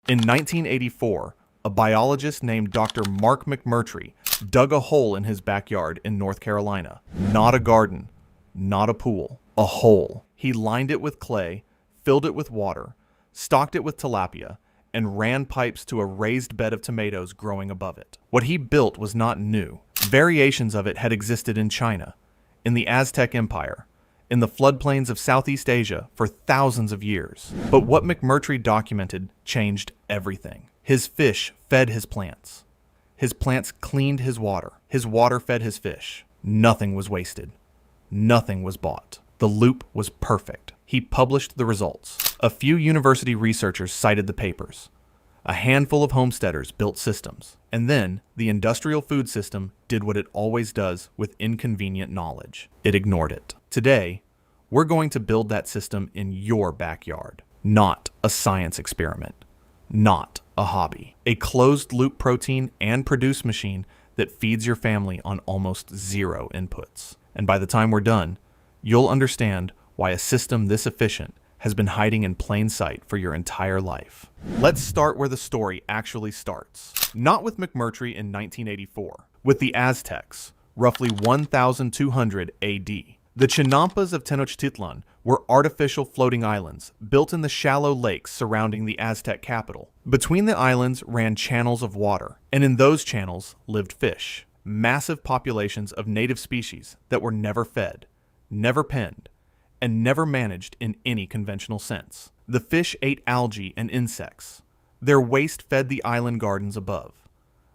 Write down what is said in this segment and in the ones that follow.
In 1984, a biologist named Dr. Mark McMurtry dug a hole in his backyard in North Carolina. Not a garden, not a pool, a hole. He lined it with clay, filled it with water, stocked it with tilapia, and ran pipes to a raised bed of tomatoes growing above it. What he built was not new. Variations of it had existed in China, in the Aztec Empire, in the floodplains of Southeast Asia for thousands of years. But what McMurtry documented changed everything. His fish fed his plants. His plants cleaned his water fed his fish. Nothing was wasted. Nothing was bought. The loop was perfect. He published the results. A few university researchers cited the papers. A handful of homesteaders built systems. And then the industrial food system did what it always does with inconvenient knowledge. It ignored it. Today, we're going to build that system in your backyard. Not a science experiment. Not a hobby. A closed-loop protein and produce machine that feeds your family on almost zero inputs. And by the time we're done, you'll understand why a system this efficient has been hiding in plain sight for your entire life. Let's start where the story actually starts. Not with McMurtry in 1984, with the Aztecs, roughly 1200 AD. The Chinampas of Tenochtitlan were artificial floating islands built in the shallow lakes surrounding the Aztec capital. Between the islands ran channels of water, and in those channels lived fish. Massive populations of native species that were never fed, never penned, and never managed in any conventional sense. The fish ate algae and insects. Their waste fed the island gardens above.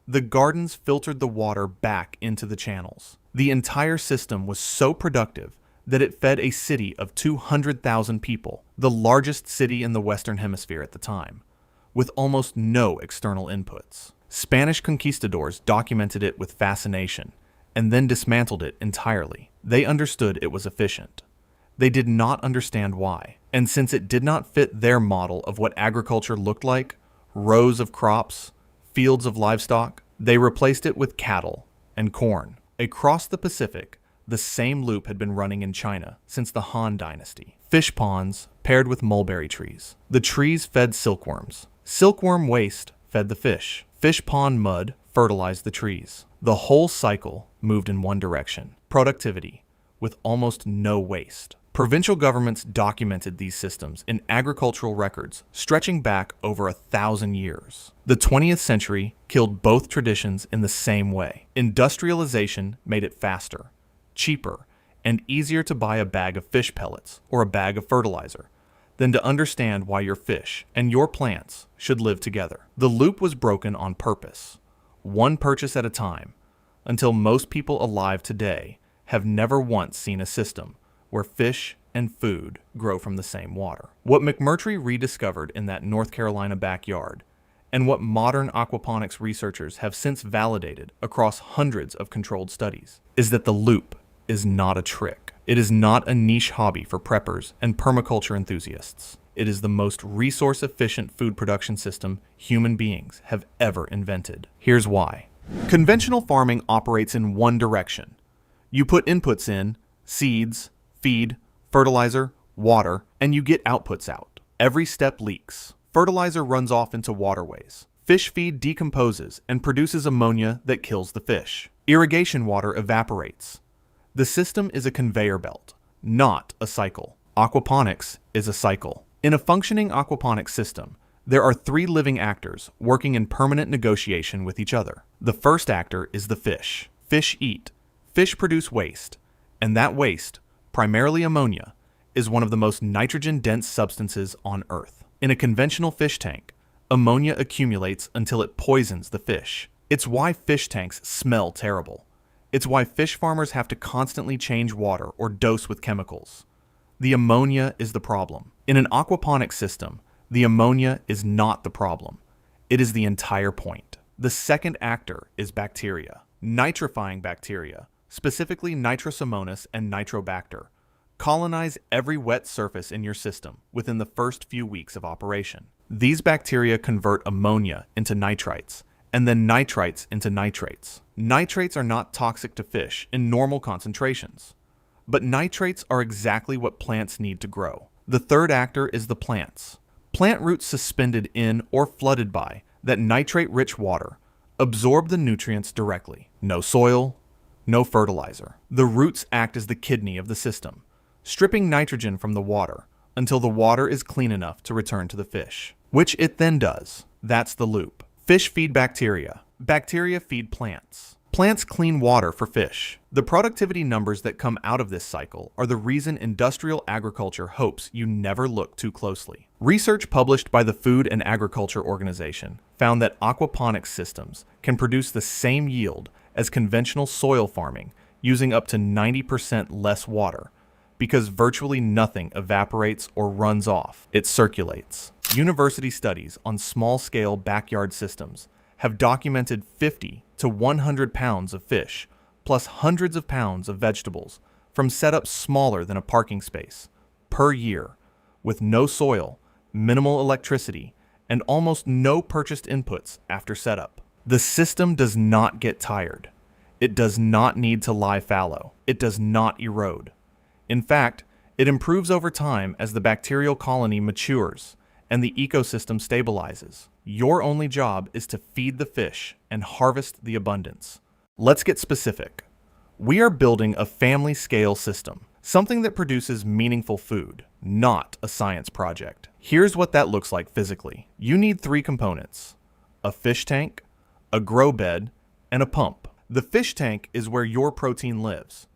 The gardens filtered the water back into the channels. The entire system was so productive that it fed a city of 200,000 people, the largest city in the Western Hemisphere at the time, with almost no external inputs. Spanish conquistadors documented it with fascination and then dismantled it entirely. They understood it was efficient. They did not understand why. And since it did not fit their model of what agriculture looked like, rows of crops, fields of livestock, they replaced it with cattle and corn. Across the Pacific, the same loop had been running in China since the Han Dynasty. Fish ponds paired with mulberry trees. The trees fed silkworms. Silkworm waste fed the fish. Fish pond mud fertilized the trees. The whole cycle moved in one direction: productivity, with almost no waste. Provincial governments documented these systems in agricultural records stretching back over 1,000 years. The 20th century killed both traditions in the same way. Industrialization made it faster, cheaper, and easier to buy a bag of fish pellets or a bag of fertilizer than to understand why your fish and your plants should live together. The loop was broken on purpose, one purchase at a time, until most people alive today have never once seen a system where fish and food grow from the same water. What McMurtry rediscovered in that North Carolina backyard, and what modern aquaponics researchers have since validated across hundreds of controlled studies, is that the loop is not a trick. It is not a niche hobby for preppers and permaculture enthusiasts. It is the most resource-efficient food production system human beings have ever invented. Here's why. Conventional farming operates in one direction. You put inputs in, seeds, feed, fertilizer, water, and you get outputs out. Every step leaks. Fertilizer runs off into waterways. Fish feed decomposes and produces ammonia that kills the fish. Irrigation water evaporates. The system is a conveyor belt, not a cycle. Aquaponics is a cycle. In a functioning aquaponics system, there are 3 living actors working in permanent negotiation with each other. The first actor is the fish. Fish eat. Fish produce waste, and that waste, primarily ammonia, is one of the most nitrogen-dense substances on Earth. In a conventional fish tank, ammonia accumulates until it poisons the fish. It's why fish tanks smell terrible. It's why fish farmers have to constantly change water or dose with chemicals. The ammonia is the problem. In an aquaponics system, the ammonia is not the problem. It is the entire point. The second actor is bacteria. Nitrifying bacteria, specifically Nitrosomonas and Nitrobacter, colonize every wet surface in your system within the first few weeks of operation. These bacteria convert ammonia into nitrites, and then nitrites into nitrates. Nitrates are not toxic to fish in normal concentrations, but nitrates are exactly what plants need to grow. The third actor is the plants. Plant roots suspended in or flooded by that nitrate-rich water absorb the nutrients directly. No soil, no fertilizer. The roots act as the kidney of the system, stripping nitrogen from the water until the water is clean enough to return to the fish, which it then does. That's the loop. Fish feed bacteria. Bacteria feed plants. Plants clean water for fish. The productivity numbers that come out of this cycle are the reason industrial agriculture hopes you never look too closely. Research published by the Food and Agriculture Organization found that aquaponics systems can produce the same yield as conventional soil farming using up to 90% less water because virtually nothing evaporates or runs off. It circulates. University studies on small-scale backyard systems have documented 50 to 100 pounds of fish, plus hundreds of pounds of vegetables from setups smaller than a parking space per year, with no soil, minimal electricity, and almost no purchased inputs after setup. The system does not get tired. It does not need to lie fallow. It does not erode. In fact, it improves over time as the bacterial colony matures and the ecosystem stabilizes. Your only job is to feed the fish and harvest the abundance. Let's get specific. We are building a family-scale system, something that produces meaningful food, not a science project. Here's what that looks like physically. You need 3 components: a fish tank, a grow bed, and a pump. The fish tank is where your protein lives.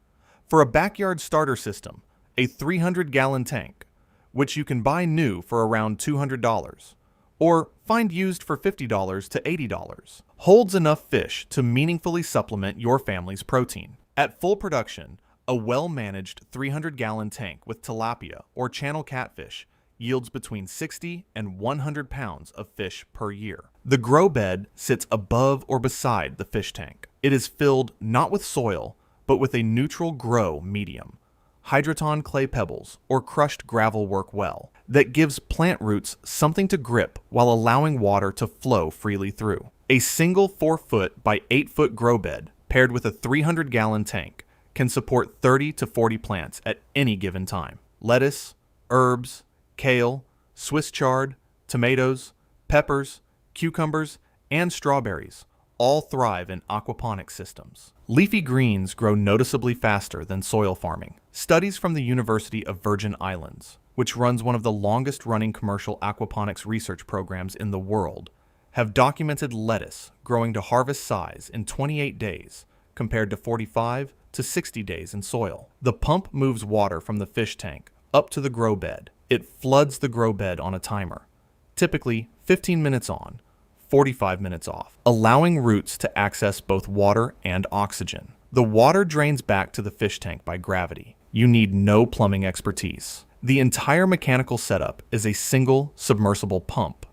For a backyard starter system, a 300-gallon tank, which you can buy new for around $200, or find used for $50 to $80, holds enough fish to meaningfully supplement your family's protein. At full production, a well-managed 300-gallon tank with tilapia or channel catfish yields between 60 and 100 pounds of fish per year. The grow bed sits above or beside the fish tank. It is filled not with soil, but with a neutral grow medium. Hydroton clay pebbles or crushed gravel work well, that gives plant roots something to grip while allowing water to flow freely through. A single 4-foot by 8-foot grow bed paired with a 300-gallon tank can support 30 to 40 plants at any given time. Lettuce, herbs, kale, Swiss chard, tomatoes, peppers, cucumbers, and strawberries all thrive in aquaponics systems. Leafy greens grow noticeably faster than soil farming. Studies from the University of Virgin Islands, which runs one of the longest-running commercial aquaponics research programs in the world, have documented lettuce growing to harvest size in 28 days compared to 45 to 60 days in soil. The pump moves water from the fish tank up to the grow bed. It floods the grow bed on a timer, typically 15 minutes on, 45 minutes off, allowing roots to access both water and oxygen. The water drains back to the fish tank by gravity. You need no plumbing expertise. The entire mechanical setup is a single submersible pump,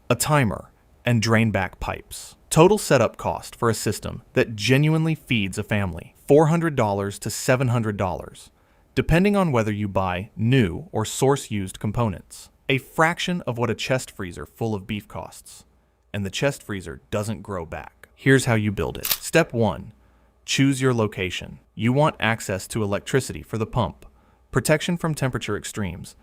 a timer, and drain back pipes. Total setup cost for a system that genuinely feeds a family, $400 to $700, depending on whether you buy new or source-used components. A fraction of what a chest freezer full of beef costs. And the chest freezer doesn't grow back. Here's how you build it. Step 1. Choose your location. You want access to electricity for the pump, protection from temperature extremes,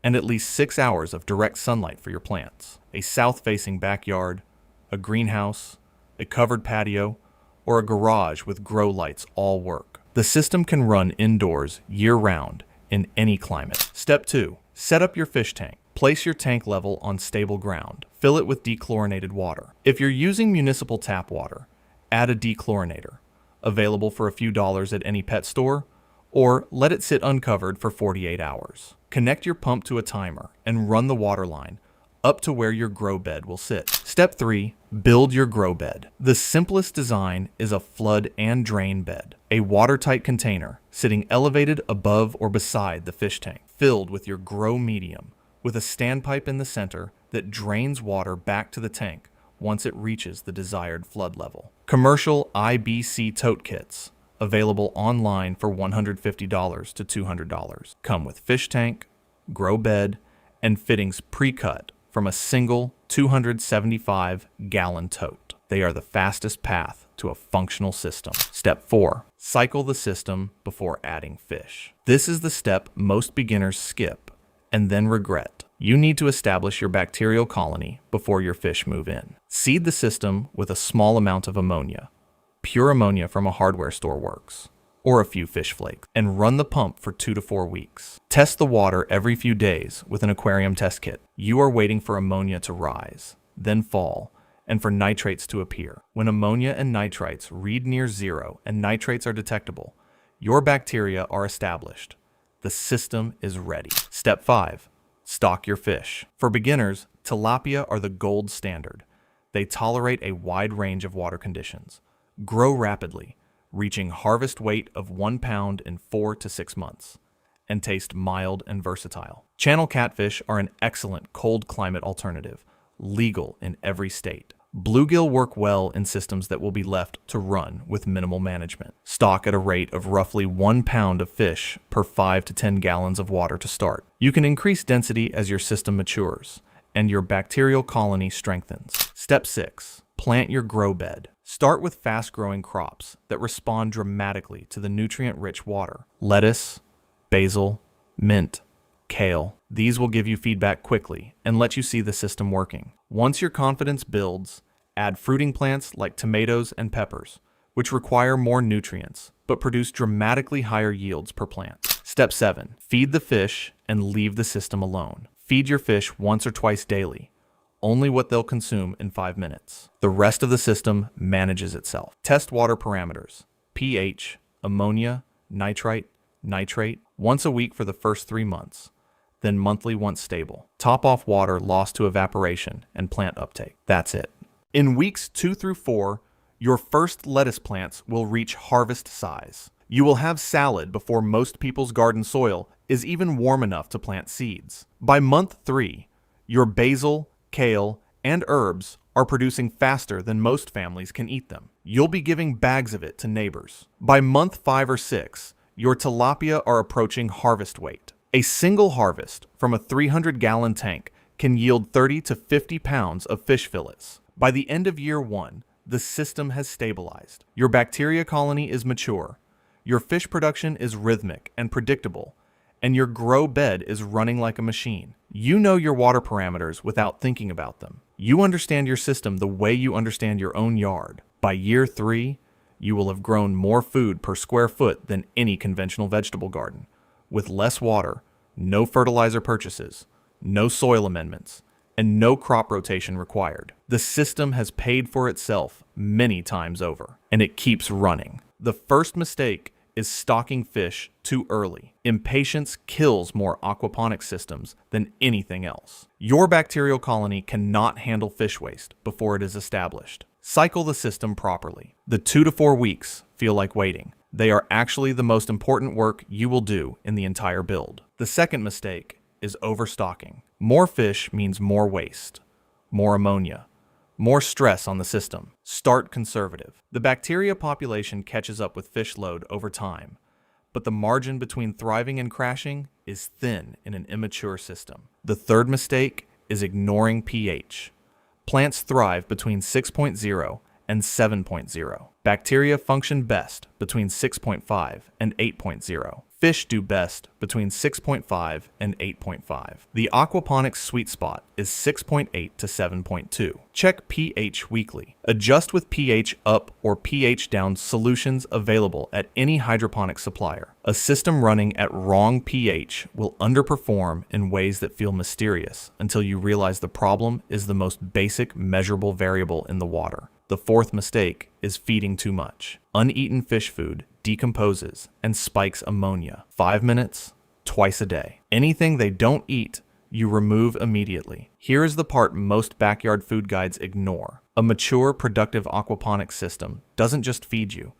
and at least 6 hours of direct sunlight for your plants. A south-facing backyard, a greenhouse, a covered patio, or a garage with grow lights all work. The system can run indoors year-round in any climate. Step 2. Set up your fish tank. Place your tank level on stable ground. Fill it with dechlorinated water. If you're using municipal tap water, add a dechlorinator, available for a few dollars at any pet store, or let it sit uncovered for 48 hours. Connect your pump to a timer and run the water line up to where your grow bed will sit. Step 3. Build your grow bed. The simplest design is a flood and drain bed, a watertight container sitting elevated above or beside the fish tank, filled with your grow medium, with a standpipe in the center that drains water back to the tank once it reaches the desired flood level. Commercial IBC tote kits, available online for $150 to $200, come with fish tank, grow bed, and fittings pre-cut from a single 275-gallon tote. They are the fastest path to a functional system. Step 4. Cycle the system before adding fish. This is the step most beginners skip and then regret. You need to establish your bacterial colony before your fish move in. Seed the system with a small amount of ammonia. Pure ammonia from a hardware store works, or a few fish flakes, and run the pump for 2 to 4 weeks. Test the water every few days with an aquarium test kit. You are waiting for ammonia to rise, then fall, and for nitrates to appear. When ammonia and nitrites read near zero and nitrates are detectable, your bacteria are established. The system is ready. Step 5. Stock your fish. For beginners, tilapia are the gold standard. They tolerate a wide range of water conditions, grow rapidly, reaching harvest weight of 1 pound in 4 to 6 months, and taste mild and versatile. Channel catfish are an excellent cold climate alternative, legal in every state. Bluegill work well in systems that will be left to run with minimal management. Stock at a rate of roughly 1 pound of fish per 5 to 10 gallons of water to start. You can increase density as your system matures and your bacterial colony strengthens. Step 6. Plant your grow bed. Start with fast-growing crops that respond dramatically to the nutrient-rich water. Lettuce, basil, mint, kale. These will give you feedback quickly and let you see the system working. Once your confidence builds, add fruiting plants like tomatoes and peppers, which require more nutrients but produce dramatically higher yields per plant. Step 7. Feed the fish and leave the system alone. Feed your fish once or twice daily, only what they'll consume in 5 minutes. The rest of the system manages itself. Test water parameters: pH, ammonia, nitrite, nitrate, once a week for the first 3 months, then monthly once stable. Top off water lost to evaporation and plant uptake. That's it. In weeks 2 through 4, your first lettuce plants will reach harvest size. You will have salad before most people's garden soil is even warm enough to plant seeds. By month 3, your basil, kale, and herbs are producing faster than most families can eat them. You'll be giving bags of it to neighbors. By month 5 or 6, your tilapia are approaching harvest weight. A single harvest from a 300-gallon tank can yield 30 to 50 pounds of fish fillets. By the end of year 1, the system has stabilized. Your bacteria colony is mature, your fish production is rhythmic and predictable, and your grow bed is running like a machine. You know your water parameters without thinking about them. You understand your system the way you understand your own yard. By year 3, you will have grown more food per square foot than any conventional vegetable garden, with less water, no fertilizer purchases, no soil amendments, and no crop rotation required. The system has paid for itself many times over, and it keeps running. The first mistake is stocking fish too early. Impatience kills more aquaponics systems than anything else. Your bacterial colony cannot handle fish waste before it is established. Cycle the system properly. The 2 to 4 weeks feel like waiting. They are actually the most important work you will do in the entire build. The second mistake is overstocking. More fish means more waste, more ammonia, more stress on the system. Start conservative. The bacteria population catches up with fish load over time, but the margin between thriving and crashing is thin in an immature system. The third mistake is ignoring pH. Plants thrive between 6.0 and 7.0. Bacteria function best between 6.5 and 8.0. Fish do best between 6.5 and 8.5. The aquaponics sweet spot is 6.8 to 7.2. Check pH weekly. Adjust with pH up or pH down solutions available at any hydroponic supplier. A system running at wrong pH will underperform in ways that feel mysterious until you realize the problem is the most basic measurable variable in the water. The fourth mistake is feeding too much. Uneaten fish food decomposes and spikes ammonia. 5 minutes, twice a day. Anything they don't eat, you remove immediately. Here is the part most backyard food guides ignore. A mature, productive aquaponics system doesn't just feed you.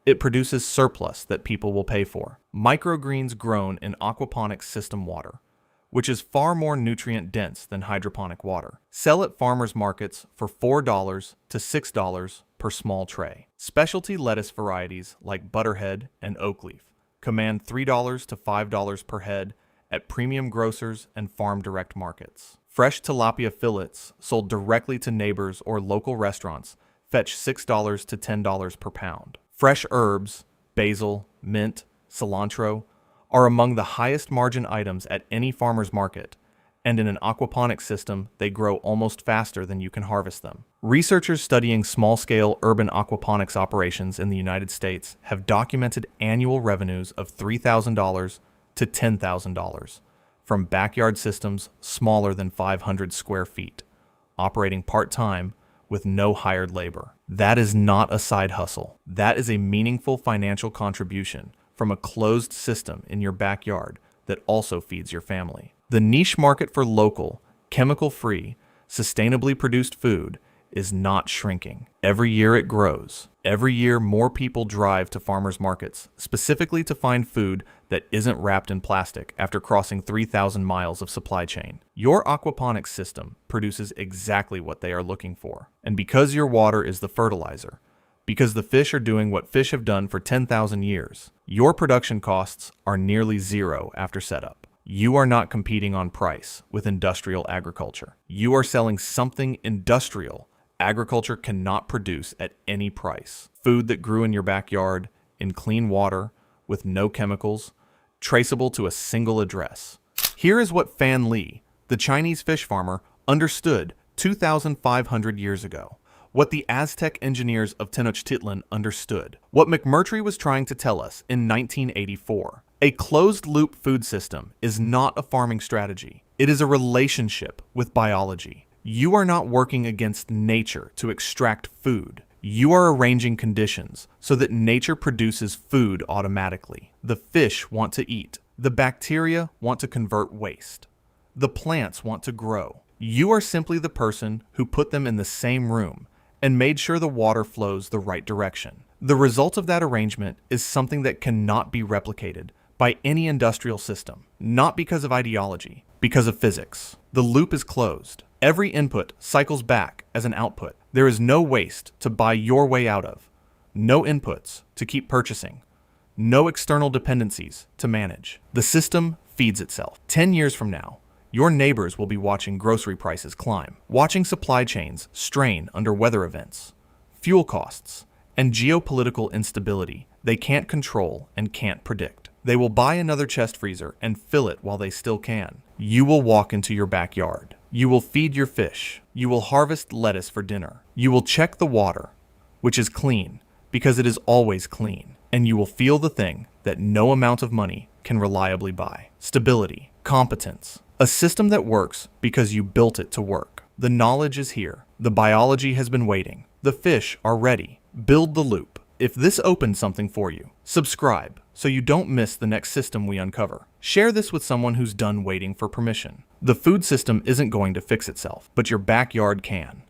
It produces surplus that people will pay for. Microgreens grown in aquaponics system water, which is far more nutrient dense than hydroponic water. Sell at farmers markets for $4 to $6 per small tray. Specialty lettuce varieties like Butterhead and Oakleaf command $3 to $5 per head at premium grocers and farm direct markets. Fresh tilapia fillets sold directly to neighbors or local restaurants fetch $6 to $10 per pound. Fresh herbs, basil, mint, cilantro, are among the highest margin items at any farmer's market And in an aquaponics system, they grow almost faster than you can harvest them. Researchers studying small-scale urban aquaponics operations in the United States have documented annual revenues of $3,000 to $10,000 from backyard systems smaller than 500 square feet, operating part-time with no hired labor. That is not a side hustle. That is a meaningful financial contribution from a closed system in your backyard that also feeds your family. The niche market for local, chemical-free, sustainably produced food is not shrinking. Every year it grows. Every year more people drive to farmers markets, specifically to find food that isn't wrapped in plastic after crossing 3,000 miles of supply chain. Your aquaponics system produces exactly what they are looking for. And because your water is the fertilizer, because the fish are doing what fish have done for 10,000 years, your production costs are nearly zero after setup. You are not competing on price with industrial agriculture. You are selling something industrial agriculture cannot produce at any price. Food that grew in your backyard, in clean water, with no chemicals, traceable to a single address. Here is what Fan Li, the Chinese fish farmer, understood 2,500 years ago. What the Aztec engineers of Tenochtitlan understood. What McMurtry was trying to tell us in 1984. A closed-loop food system is not a farming strategy. It is a relationship with biology. You are not working against nature to extract food. You are arranging conditions so that nature produces food automatically. The fish want to eat. The bacteria want to convert waste. The plants want to grow. You are simply the person who put them in the same room and made sure the water flows the right direction. The result of that arrangement is something that cannot be replicated by any industrial system, not because of ideology, because of physics. The loop is closed. Every input cycles back as an output. There is no waste to buy your way out of, no inputs to keep purchasing, no external dependencies to manage. The system feeds itself. 10 years from now, your neighbors will be watching grocery prices climb, watching supply chains strain under weather events, fuel costs, and geopolitical instability they can't control and can't predict. They will buy another chest freezer and fill it while they still can. You will walk into your backyard. You will feed your fish. You will harvest lettuce for dinner. You will check the water, which is clean, because it is always clean. And you will feel the thing that no amount of money can reliably buy. Stability, competence, a system that works because you built it to work. The knowledge is here. The biology has been waiting. The fish are ready. Build the loop. If this opened something for you, subscribe so you don't miss the next system we uncover. Share this with someone who's done waiting for permission. The food system isn't going to fix itself, but your backyard can.